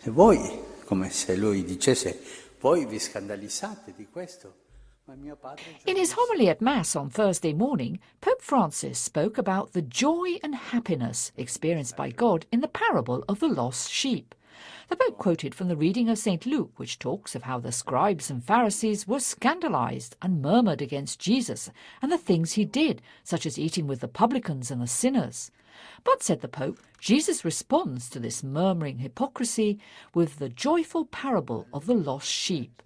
E voi, come se lui dicesse, voi vi scandalizzate di questo, ma mio padre già In his homily at Mass on Thursday morning, Pope Francis spoke about the joy and happiness experienced by God in the parable of the lost sheep. The Pope quoted from the reading of St. Luke, which talks of how the scribes and Pharisees were scandalized and murmured against Jesus and the things he did, such as eating with the publicans and the sinners. But, said the Pope, Jesus responds to this murmuring hypocrisy with the joyful parable of the lost sheep.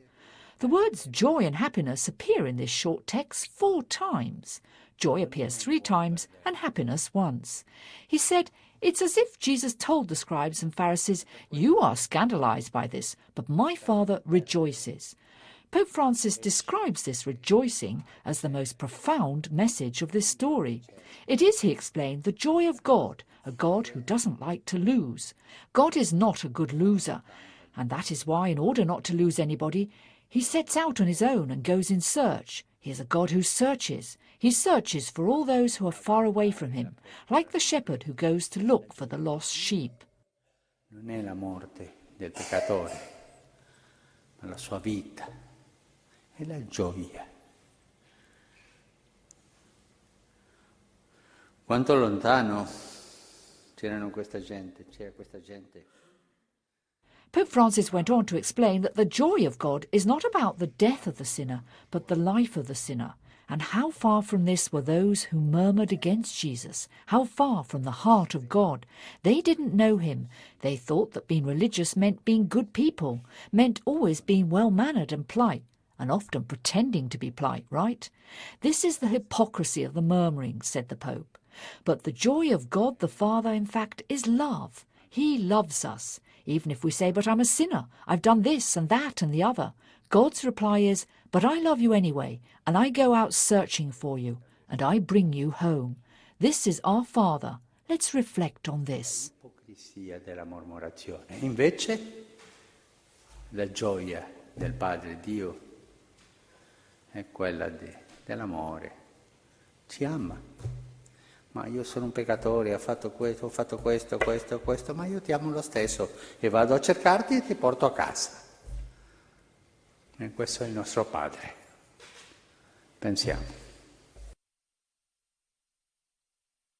The words joy and happiness appear in this short text 4 times. Joy appears 3 times and happiness once. He said, it's as if Jesus told the scribes and Pharisees, you are scandalized by this, but my Father rejoices. Pope Francis describes this rejoicing as the most profound message of this story. It is, he explained, the joy of God, a God who doesn't like to lose. God is not a good loser, and that is why, in order not to lose anybody, he sets out on his own and goes in search. He is a God who searches. He searches for all those who are far away from him, like the shepherd who goes to look for the lost sheep. Non è la morte del peccatore, ma la sua vita, è la gioia. Quanto lontano c'era questa gente. Pope Francis went on to explain that the joy of God is not about the death of the sinner, but the life of the sinner. And how far from this were those who murmured against Jesus? How far from the heart of God? They didn't know him. They thought that being religious meant being good people, meant always being well-mannered and polite, and often pretending to be polite, right? This is the hypocrisy of the murmuring, said the Pope. But the joy of God the Father, in fact, is love. He loves us. Even if we say, but I'm a sinner, I've done this and that and the other. God's reply is, but I love you anyway, and I go out searching for you, and I bring you home. This is our Father. Let's reflect on this. L'ipocrisia della mormorazione. Invece, la gioia del Padre Dio è quella dell'amore. Ci ama. Ma io sono un peccatore, ho fatto questo, ma io ti amo lo stesso e vado a cercarti e ti porto a casa. E questo è il nostro Padre. Pensiamo.